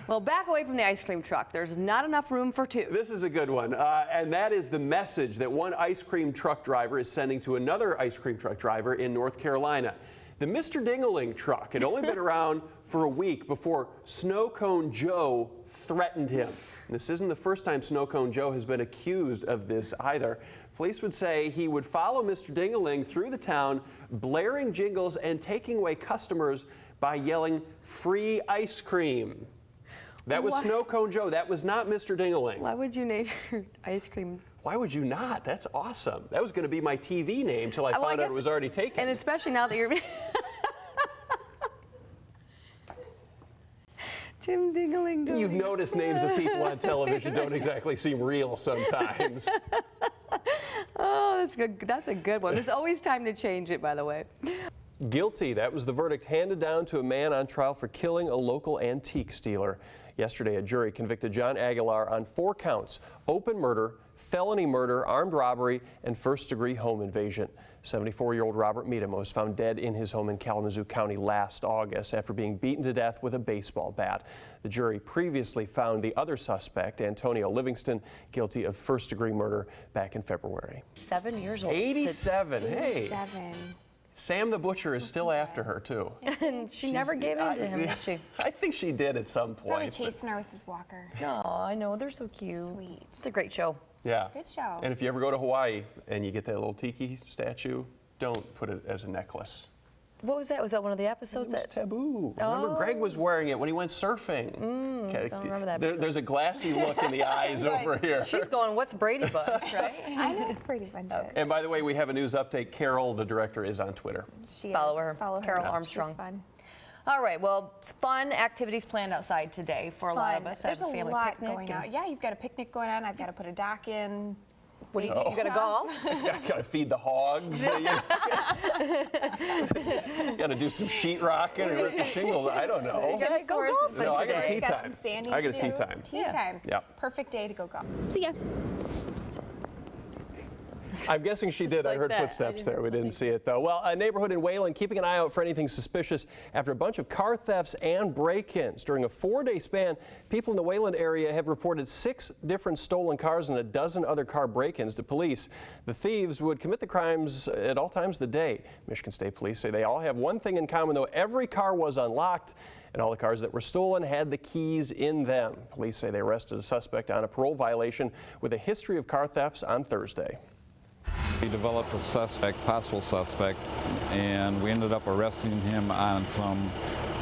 Well, back away from the ice cream truck. There's not enough room for two. This is a good one, and that is the message that one ice cream truck driver is sending to another ice cream truck driver in North Carolina. The Mr. Dingaling truck had only been around for a week before Snow Cone Joe threatened him. And this isn't the first time Snow Cone Joe has been accused of this either. Police would say he would follow Mr. Dingaling through the town, blaring jingles and taking away customers by yelling, "Free ice cream." That was Snow Cone Joe. That was not Mr. Dingaling. Why would you name your ice cream? Why would you not? That's awesome. That was going to be my TV name till I found out it was already taken. And especially now that you're... Tim Dingaling. You've noticed names of people on television don't exactly seem real sometimes. Oh, that's good. That's a good one. There's always time to change it, by the way. Guilty. That was the verdict handed down to a man on trial for killing a local antique stealer. Yesterday, a jury convicted John Aguilar on 4 counts: open murder, felony murder, armed robbery, and first-degree home invasion. 74-year-old Robert Meadham was found dead in his home in Kalamazoo County last August after being beaten to death with a baseball bat. The jury previously found the other suspect, Antonio Livingston, guilty of first-degree murder back in February. 7 years old. 87. Hey. 87. Sam the Butcher is still after her, too. And she never gave in to him, did she? I think she did at some Probably point. chasing her with his walker. Oh, I know. They're so cute. Sweet. It's a great show. Yeah. Good show. And if you ever go to Hawaii and you get that little tiki statue, don't put it as a necklace. What was that? Was that one of the episodes? It was taboo. Remember, Greg was wearing it when he went surfing. Don't remember that. There's a glassy look in the eyes over here. She's going, what's Brady Bunch, right? I know it's Brady Bunch. And by the way, we have a news update. Carol, the director, is on Twitter. She Follow is. her. Follow her. Carol Armstrong. She's fun. All right, well, fun activities planned outside today for a lot of us. There's Have a family lot picnic going on. Yeah, you've got a picnic going on. I've got to put a dock in. What do you do? You got to golf? Got to feed the hogs. Got to do some sheetrocking or rip the shingles. I don't know. Go golfing No, I got a today. tea Got time. some sanding I got a to tea do. time. Tea time. Yeah. Perfect day to go golf. See ya. I'm guessing she did. I like heard that. footsteps I there. We didn't see it, though. Well, a neighborhood in Wayland keeping an eye out for anything suspicious after a bunch of car thefts and break-ins. During a 4-day span, people in the Wayland area have reported 6 different stolen cars and a dozen other car break-ins to police. The thieves would commit the crimes at all times of the day. Michigan State Police say they all have one thing in common, though. Every car was unlocked, and all the cars that were stolen had the keys in them. Police say they arrested a suspect on a parole violation with a history of car thefts on Thursday. We developed a possible suspect, and we ended up arresting him on some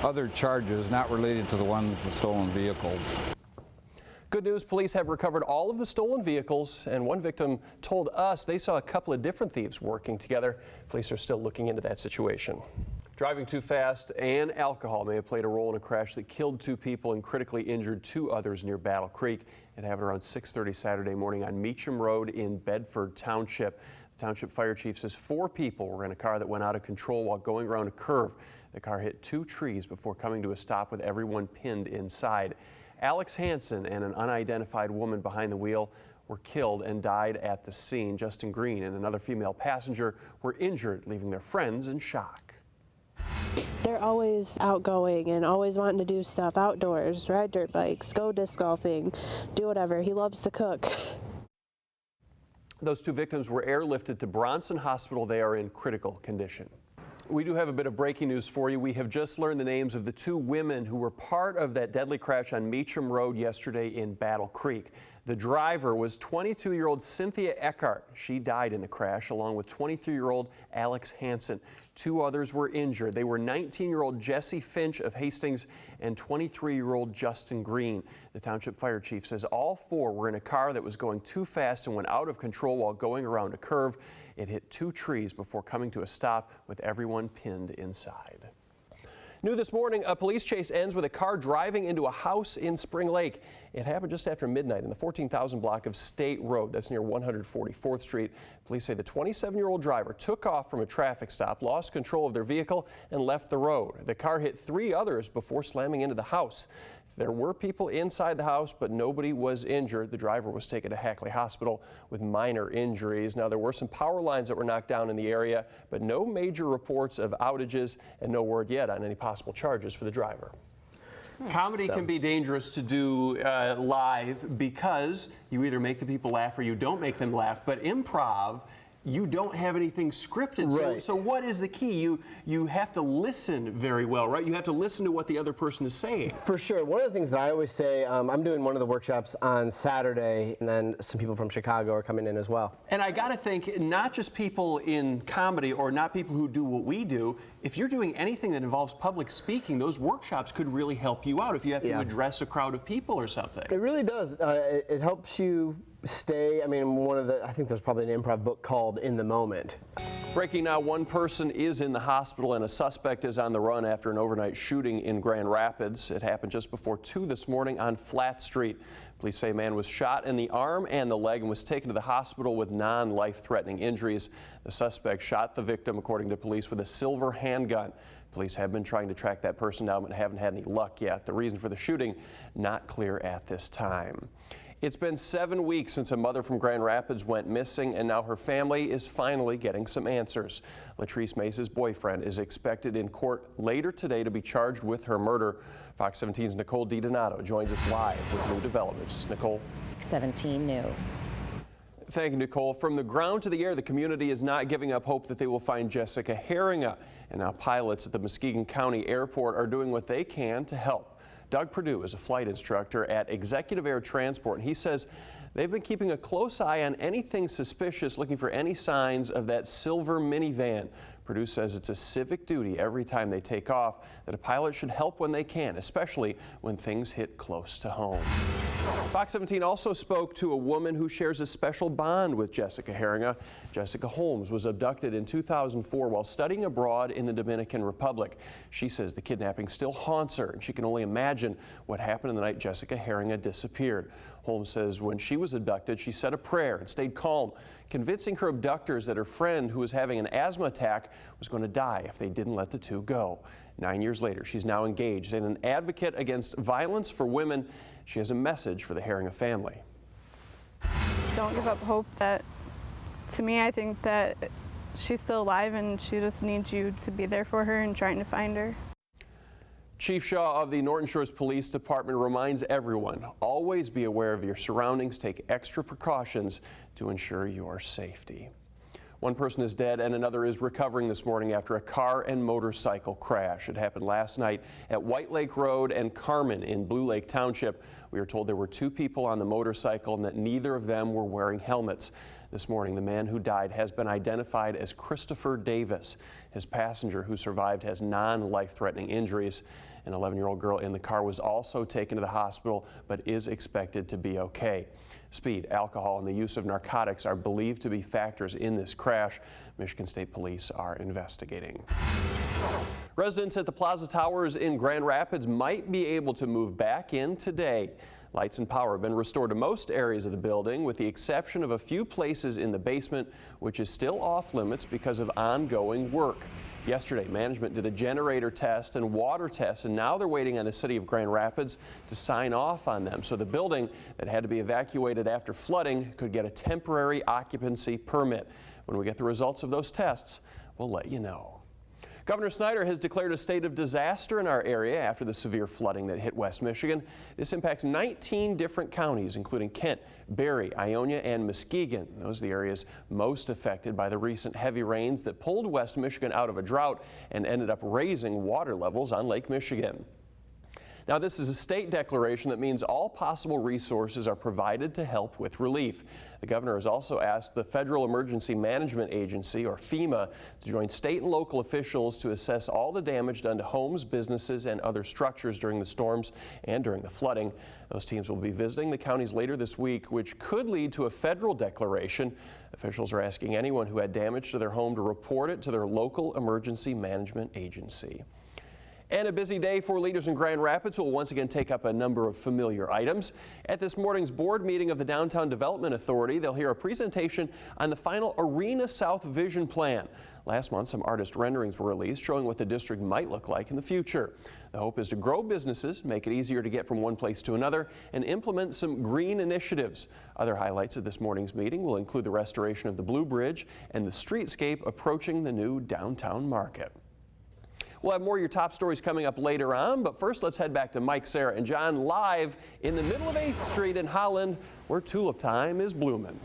other charges not related to the stolen vehicles. Good news, police have recovered all of the stolen vehicles, and one victim told us they saw a couple of different thieves working together. Police are still looking into that situation. Driving too fast and alcohol may have played a role in a crash that killed 2 people and critically injured 2 others near Battle Creek. It happened around 6:30 Saturday morning on Meacham Road in Bedford Township. The Township Fire Chief says 4 people were in a car that went out of control while going around a curve. The car hit 2 trees before coming to a stop with everyone pinned inside. Alex Hansen and an unidentified woman behind the wheel were killed and died at the scene. Justin Green and another female passenger were injured, leaving their friends in shock. They're always outgoing and always wanting to do stuff outdoors, ride dirt bikes, go disc golfing, do whatever. He loves to cook. Those 2 victims were airlifted to Bronson Hospital. They are in critical condition. We do have a bit of breaking news for you. We have just learned the names of the 2 women who were part of that deadly crash on Meacham Road yesterday in Battle Creek. The driver was 22-year-old Cynthia Eckhart. She died in the crash, along with 23-year-old Alex Hansen. 2 others were injured. They were 19-year-old Jesse Finch of Hastings and 23-year-old Justin Green. The Township Fire Chief says all 4 were in a car that was going too fast and went out of control while going around a curve. It hit 2 trees before coming to a stop with everyone pinned inside. New this morning, a police chase ends with a car driving into a house in Spring Lake. It happened just after midnight in the 14,000 block of State Road. That's near 144th Street. Police say the 27-year-old driver took off from a traffic stop, lost control of their vehicle, and left the road. The car hit 3 others before slamming into the house. There were people inside the house, but nobody was injured. The driver was taken to Hackley Hospital with minor injuries. Now, there were some power lines that were knocked down in the area, but no major reports of outages and no word yet on any possible charges for the driver. Comedy can be dangerous to do live because you either make the people laugh or you don't make them laugh. But improv, you don't have anything scripted. Right. So what is the key? You have to listen very well, right? You have to listen to what the other person is saying. For sure. One of the things that I always say, I'm doing one of the workshops on Saturday, and then some people from Chicago are coming in as well. And I got to think, not just people in comedy or not people who do what we do, if you're doing anything that involves public speaking, those workshops could really help you out if you have to address a crowd of people or something. It really does. It helps you stay, I think there's probably an improv book called In the Moment. Breaking now, one person is in the hospital and a suspect is on the run after an overnight shooting in Grand Rapids. It happened just before 2 this morning on Flat Street. Police say a man was shot in the arm and the leg and was taken to the hospital with non-life-threatening injuries. The suspect shot the victim, according to police, with a silver handgun. Police have been trying to track that person down but haven't had any luck yet. The reason for the shooting, not clear at this time. It's been 7 weeks since a mother from Grand Rapids went missing, and now her family is finally getting some answers. Latrice Mace's boyfriend is expected in court later today to be charged with her murder. Fox 17's Nicole DiDonato joins us live with new developments. Nicole. 17 News. Thank you, Nicole. From the ground to the air, the community is not giving up hope that they will find Jessica Herringa. And now pilots at the Muskegon County Airport are doing what they can to help. Doug Perdue is a flight instructor at Executive Air Transport, and he says they've been keeping a close eye on anything suspicious, looking for any signs of that silver minivan. Perdue says it's a civic duty every time they take off that a pilot should help when they can, especially when things hit close to home. Fox 17 also spoke to a woman who shares a special bond with Jessica Herringa. Jessica Holmes was abducted in 2004 while studying abroad in the Dominican Republic. She says the kidnapping still haunts her, and she can only imagine what happened in the night Jessica Herringa disappeared. Holmes says when she was abducted, she said a prayer and stayed calm, convincing her abductors that her friend, who was having an asthma attack, was going to die if they didn't let the two go. 9 years later, she's now engaged in an advocate against violence for women. She has a message for the Herringa family. Don't give up hope. That, to me, I think that she's still alive and she just needs you to be there for her and trying to find her. Chief Shaw of the Norton Shores Police Department reminds everyone, always be aware of your surroundings, take extra precautions to ensure your safety. One person is dead and another is recovering this morning after a car and motorcycle crash. It happened last night at White Lake Road and Carmen in Blue Lake Township. We are told there were 2 people on the motorcycle and that neither of them were wearing helmets. This morning, the man who died has been identified as Christopher Davis. His passenger, who survived, has non-life-threatening injuries. An 11-year-old girl in the car was also taken to the hospital but is expected to be okay. Speed, alcohol, and the use of narcotics are believed to be factors in this crash. Michigan State Police are investigating. Residents at the Plaza Towers in Grand Rapids might be able to move back in today. Lights and power have been restored to most areas of the building, with the exception of a few places in the basement, which is still off limits because of ongoing work. Yesterday, management did a generator test and water test, and now they're waiting on the city of Grand Rapids to sign off on them. So the building that had to be evacuated after flooding could get a temporary occupancy permit. When we get the results of those tests, we'll let you know. Governor Snyder has declared a state of disaster in our area after the severe flooding that hit West Michigan. This impacts 19 different counties, including Kent, Berry, Ionia, and Muskegon. Those are the areas most affected by the recent heavy rains that pulled West Michigan out of a drought and ended up raising water levels on Lake Michigan. Now, this is a state declaration that means all possible resources are provided to help with relief. The governor has also asked the Federal Emergency Management Agency, or FEMA, to join state and local officials to assess all the damage done to homes, businesses, and other structures during the storms and during the flooding. Those teams will be visiting the counties later this week, which could lead to a federal declaration. Officials are asking anyone who had damage to their home to report it to their local emergency management agency. And a busy day for leaders in Grand Rapids who will once again take up a number of familiar items. At this morning's board meeting of the Downtown Development Authority, they'll hear a presentation on the final Arena South Vision Plan. Last month, some artist renderings were released showing what the district might look like in the future. The hope is to grow businesses, make it easier to get from one place to another, and implement some green initiatives. Other highlights of this morning's meeting will include the restoration of the Blue Bridge and the streetscape approaching the new downtown market. We'll have more of your top stories coming up later on, but first let's head back to Mike, Sarah, and John live in the middle of 8th Street in Holland, where tulip time is blooming.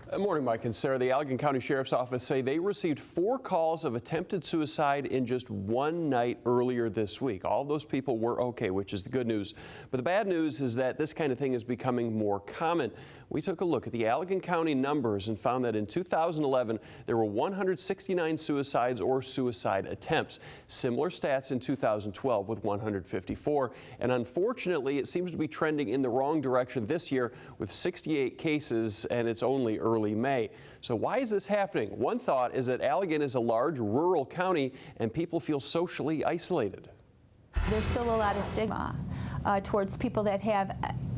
Good morning, Mike and Sarah. The Allegan County Sheriff's Office say they received 4 calls of attempted suicide in just one night earlier this week. All those people were okay, which is the good news. But the bad news is that this kind of thing is becoming more common. We took a look at the Allegan County numbers and found that in 2011, there were 169 suicides or suicide attempts. Similar stats in 2012 with 154. And unfortunately, it seems to be trending in the wrong direction this year with 68 cases, and it's only early May. So why is this happening? One thought is that Allegan is a large rural county and people feel socially isolated. There's still a lot of stigma towards people that have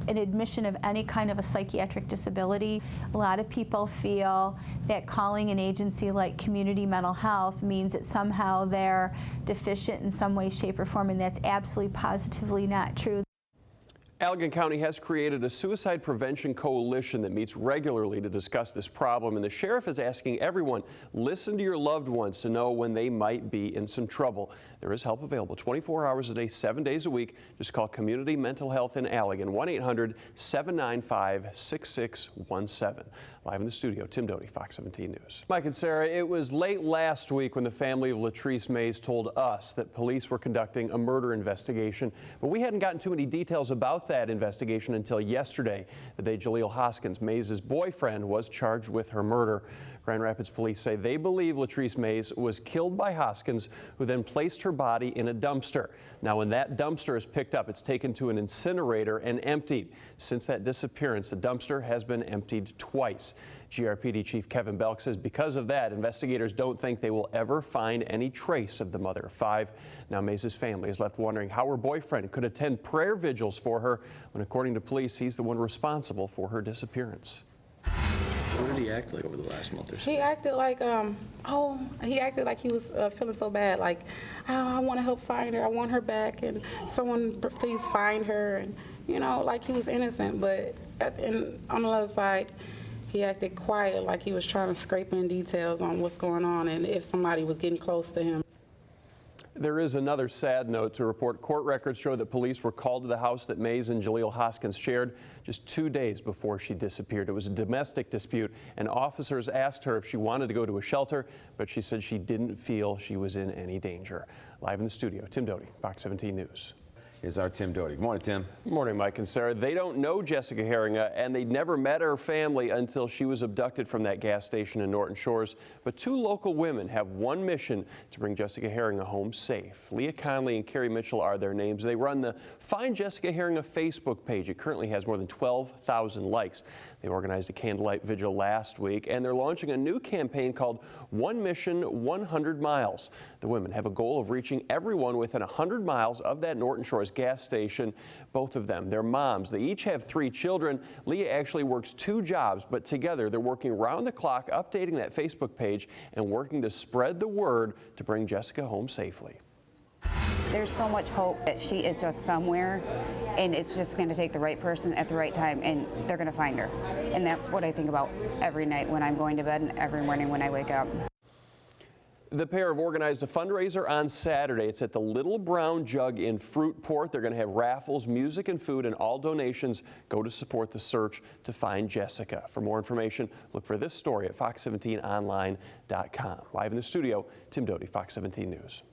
an admission of any kind of a psychiatric disability. A lot of people feel that calling an agency like Community Mental Health means that somehow they're deficient in some way, shape, or form, and that's absolutely positively not true. Allegan County has created a suicide prevention coalition that meets regularly to discuss this problem, and the sheriff is asking everyone, listen to your loved ones to know when they might be in some trouble. There is help available 24 hours a day, 7 days a week. Just call Community Mental Health in Allegan, 1-800-795-6617. Live in the studio, Tim Doty, Fox 17 News. Mike and Sarah, it was late last week when the family of Latrice Mays told us that police were conducting a murder investigation, but we hadn't gotten too many details about that investigation until yesterday, the day Jaleel Hoskins, Mays' boyfriend, was charged with her murder. Grand Rapids police say they believe Latrice Mays was killed by Hoskins, who then placed her body in a dumpster. Now, when that dumpster is picked up, it's taken to an incinerator and emptied. Since that disappearance, the dumpster has been emptied twice. GRPD Chief Kevin Belk says because of that, investigators don't think they will ever find any trace of the mother of 5. Now, Mays' family is left wondering how her boyfriend could attend prayer vigils for her when, according to police, he's the one responsible for her disappearance. What did he act like over the last month or so? He acted like, he acted like he was feeling so bad, like, oh, I want to help find her, I want her back, and someone please find her, and, you know, like he was innocent, but on the other side, he acted quiet, like he was trying to scrape in details on what's going on and if somebody was getting close to him. There is another sad note to report. Court records show that police were called to the house that Mays and Jaleel Hoskins shared just 2 days before she disappeared. It was a domestic dispute, and officers asked her if she wanted to go to a shelter, but she said she didn't feel she was in any danger. Live in the studio, Tim Doty, Fox 17 News. Here's our Tim Doty. Good morning, Tim. Good morning, Mike and Sarah. They don't know Jessica Herringa, and they never met her family until she was abducted from that gas station in Norton Shores. But 2 local women have one mission: to bring Jessica Herringa home safe. Leah Conley and Carrie Mitchell are their names. They run the Find Jessica Herringa Facebook page. It currently has more than 12,000 likes. They organized a candlelight vigil last week, and they're launching a new campaign called One Mission, 100 Miles. The women have a goal of reaching everyone within 100 miles of that Norton Shores gas station. Both of them, they're moms. They each have 3 children. Leah actually works 2 jobs, but together they're working round the clock, updating that Facebook page and working to spread the word to bring Jessica home safely. There's so much hope that she is just somewhere, and it's just going to take the right person at the right time, and they're going to find her. And that's what I think about every night when I'm going to bed and every morning when I wake up. The pair have organized a fundraiser on Saturday. It's at the Little Brown Jug in Fruitport. They're going to have raffles, music, and food, and all donations go to support the search to find Jessica. For more information, look for this story at fox17online.com. Live in the studio, Tim Doty, Fox 17 News.